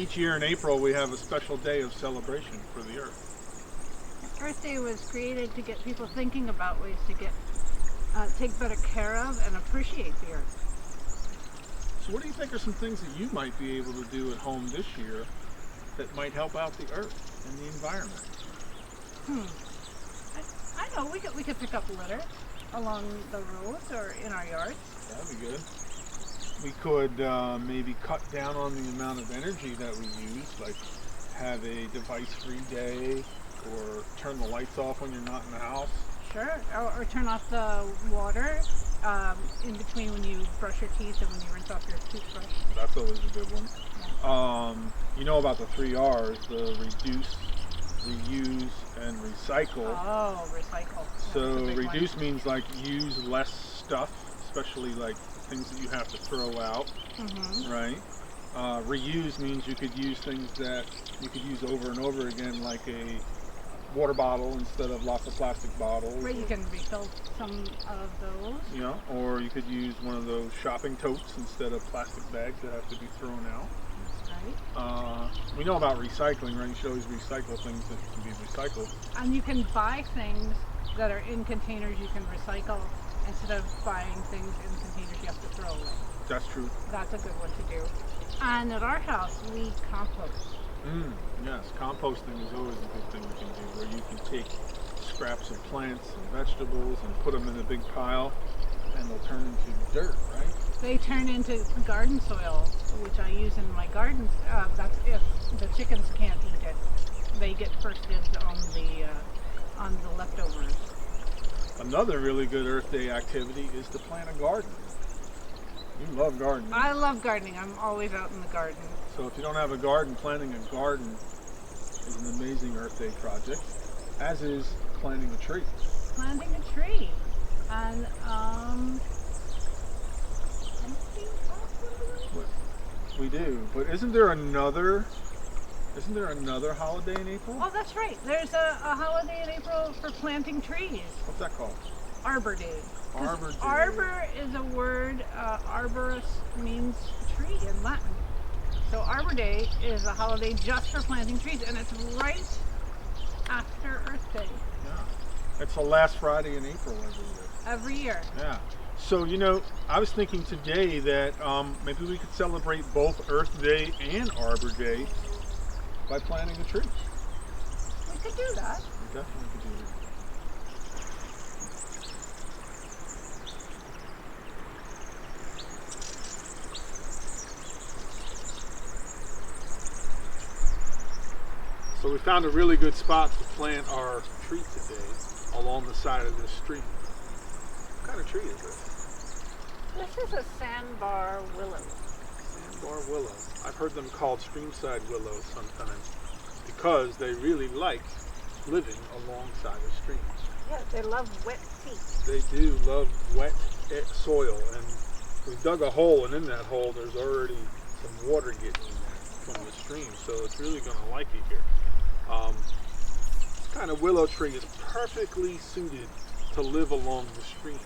Each year in April, we have a special day of celebration for the Earth. Earth Day was created to get people thinking about ways to take better care of and appreciate the Earth. So what do you think are some things that you might be able to do at home this year that might help out the Earth and the environment? I know we could pick up litter along the roads or in our yards. That'd be good. We could maybe cut down on the amount of energy that we use, like have a device-free day, or turn the lights off when you're not in the house. Sure, or turn off the water in between when you brush your teeth and when you rinse off your toothbrush. That's always a good one. Yeah. You know about the 3 R's, the reduce, reuse, and recycle. Oh, recycle. So That's a big reduce one. means like use less stuff, especially like things that you have to throw out, right? Reuse means you could use things that you could use over and over again, like a water bottle instead of lots of plastic bottles. Right, you can refill some of those. You know, or you could use one of those shopping totes instead of plastic bags that have to be thrown out. Right. We know about recycling, right? You should always recycle things that can be recycled. And you can buy things that are in containers you can recycle instead of buying things in containers you have to throw away. That's true. That's a good one to do. And at our house, we compost. Yes, composting is always a good thing you can do, where you can take scraps of plants and vegetables and put them in a big pile, and they'll turn into dirt, right? They turn into garden soil, which I use in my gardens. That's if the chickens can't eat it. They get first dibs on the leftovers. Another really good Earth Day activity is to plant a garden. You love gardening. I love gardening. I'm always out in the garden. So if you don't have a garden, planting a garden is an amazing Earth Day project, as is planting a tree. Planting a tree. And We do, but isn't there another holiday in April? oh, that's right. There's a holiday in April for planting trees. What's that called? Arbor Day. 'Cause Arbor Day. Arbor is a word. Arborus means tree in Latin. So Arbor Day is a holiday just for planting trees, and it's right after Earth Day Yeah. It's the last Friday in April every year. every year. Yeah. So, you know, I was thinking today that maybe we could celebrate both Earth Day and Arbor Day by planting a tree. We could do that. We definitely could do that. So we found a really good spot to plant our tree today along the side of this stream. What kind of tree is this? This is a sandbar willow. Sandbar willow. I've heard them called streamside willows sometimes because they really like living alongside a stream. Yeah, they love wet feet. They do love wet soil, and we dug a hole, and in that hole there's already some water getting in there from the stream, so it's really going to like it here. This kind of willow tree is perfectly suited to live along the stream.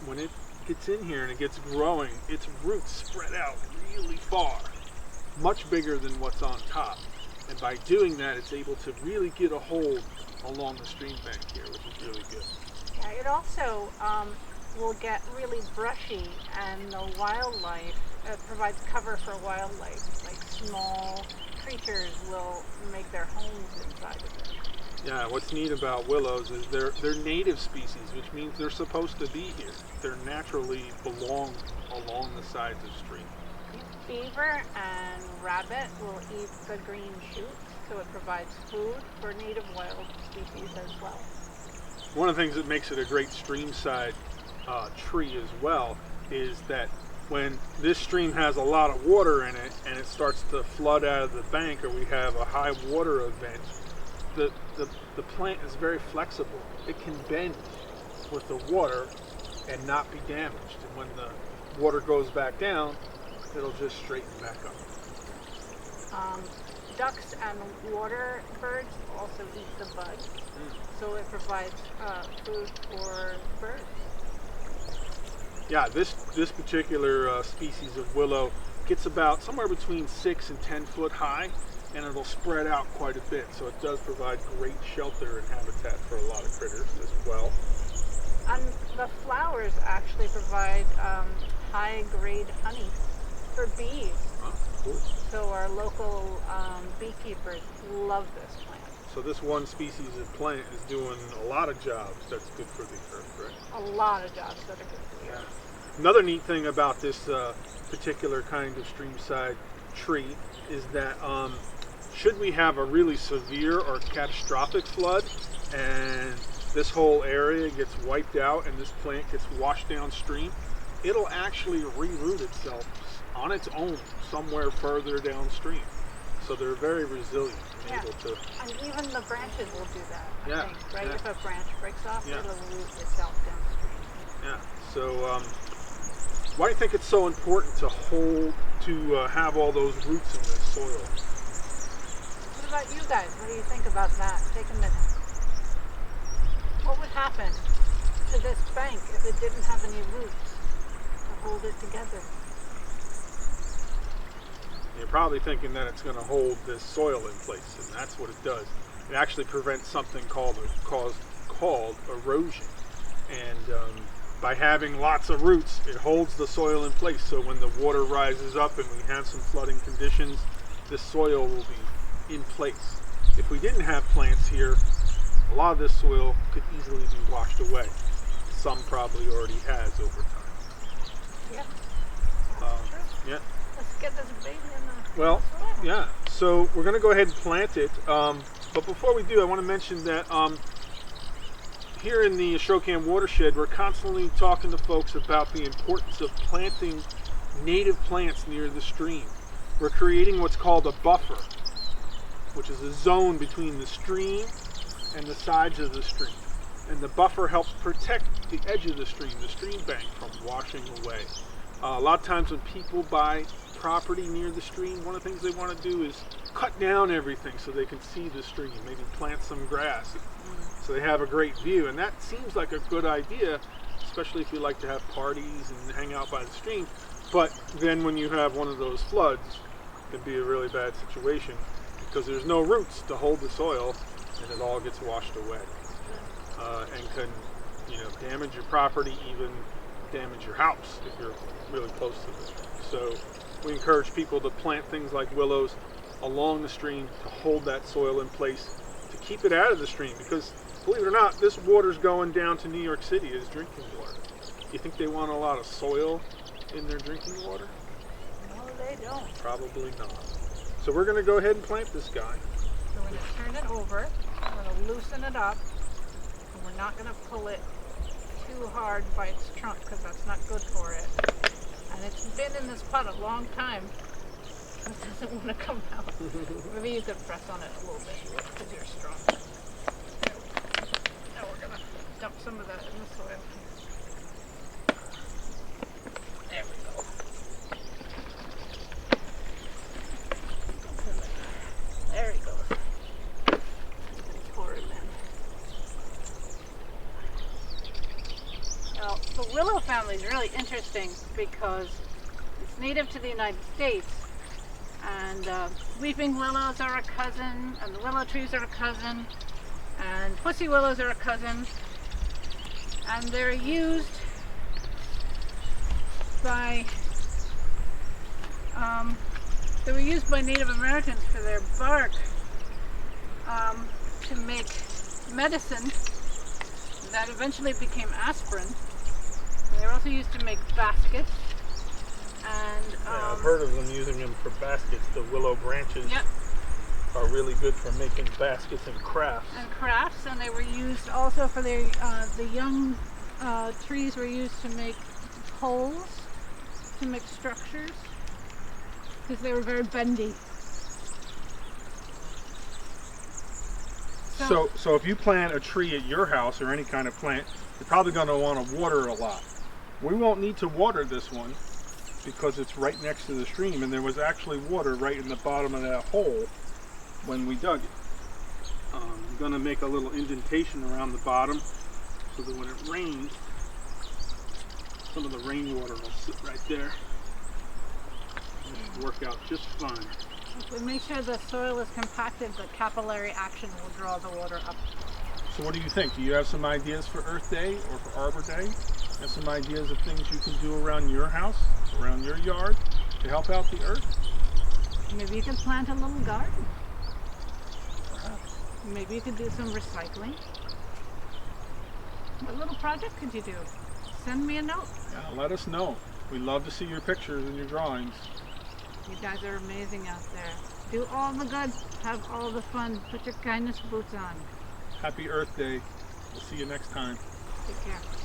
When it gets in here and it gets growing, its roots spread out really far, much bigger than what's on top. And by doing that, it's able to really get a hold along the stream bank here, which is really good. Yeah, it also will get really brushy, and the wildlife provides cover for wildlife. Like small creatures will make their homes inside of it. Yeah, what's neat about willows is they're native species, which means they're supposed to be here. They're naturally belong along the sides of streams. Beaver and rabbit will eat the green shoots, so it provides food for native wild species as well. One of the things that makes it a great streamside tree as well is that when this stream has a lot of water in it and it starts to flood out of the bank, or we have a high water event, the plant is very flexible. It can bend with the water and not be damaged. And when the water goes back down, it'll just straighten back up. Ducks and water birds also eat the buds, so it provides food for birds. Yeah, this particular species of willow gets about somewhere between 6 and 10 foot high, and it'll spread out quite a bit. So it does provide great shelter and habitat for a lot of critters as well. And the flowers actually provide high-grade honey for bees. Oh, cool. So our local beekeepers love this plant. So this one species of plant is doing a lot of jobs that's good for the earth, right? A lot of jobs that are good for the earth. Another neat thing about this particular kind of streamside tree is that should we have a really severe or catastrophic flood and this whole area gets wiped out and this plant gets washed downstream, it'll actually reroot itself on its own somewhere further downstream. So they're very resilient and able to. And even the branches will do that, Yeah, I think, right? yeah. If a branch breaks off, Yeah. it'll root itself downstream. Yeah. So why do you think it's so important to have all those roots in the soil? What about you guys? What do you think about that? Take a minute. What would happen to this bank if it didn't have any roots to hold it together? You're probably thinking that it's going to hold this soil in place, and that's what it does. It actually prevents something called erosion. And by having lots of roots, it holds the soil in place. So when the water rises up and we have some flooding conditions, this soil will be in place. If we didn't have plants here, a lot of this soil could easily be washed away. Some probably already has over time. Yeah. Yeah. Let's get this baby in the Well, soil. yeah. So we're going to go ahead and plant it. But before we do, I want to mention that here in the Ashokan watershed, we're constantly talking to folks about the importance of planting native plants near the stream. We're creating what's called a buffer, which is a zone between the stream and the sides of the stream. And the buffer helps protect the edge of the stream bank, from washing away. A lot of times when people buy property near the stream, one of the things they want to do is cut down everything so they can see the stream, maybe plant some grass so they have a great view. And that seems like a good idea, especially if you like to have parties and hang out by the stream. But then when you have one of those floods, it can be a really bad situation because there's no roots to hold the soil and it all gets washed away. And can, damage your property, even damage your house if you're really close to the stream. So we encourage people to plant things like willows along the stream to hold that soil in place, to keep it out of the stream, because believe it or not, this water's going down to New York City as drinking water. Do you think they want a lot of soil in their drinking water? No, they don't. Probably not. So we're going to go ahead and plant this guy. So we're going to turn it over. We're going to loosen it up. And we're not going to pull it too hard by its trunk because that's not good for it. And it's been in this pot a long time. It doesn't want to come out. Maybe you could press on it a little bit because you're strong. There we go. Now we're going to dump some of that in the soil. There we go. There he goes. Pour him in. Now, the willow family is really interesting because it's native to the United States, and weeping willows are a cousin, and the willow trees are a cousin, and pussy willows are a cousin, and they're used by Native Americans for their bark to make medicine that eventually became aspirin. They're also used to make baskets. And I've heard of them using them for baskets. The willow branches are really good for making baskets and crafts. And they were used also for their the young trees were used to make poles, to make structures, because they were very bendy. So if you plant a tree at your house or any kind of plant, you're probably going to want to water a lot. We won't need to water this one because it's right next to the stream, and there was actually water right in the bottom of that hole when we dug it. I'm going to make a little indentation around the bottom so that when it rains, some of the rainwater will sit right there. It should work out just fine. If we make sure the soil is compacted, the capillary action will draw the water up. So what do you think? Do you have some ideas for Earth Day or for Arbor Day? And some ideas of things you can do around your house, around your yard to help out the earth? Maybe you could plant a little garden. Perhaps. Maybe you could do some recycling. What little project could you do? Send me a note. Yeah, let us know. We'd love to see your pictures and your drawings. You guys are amazing out there. Do all the good. Have all the fun. Put your kindness boots on. Happy Earth Day. We'll see you next time. Take care.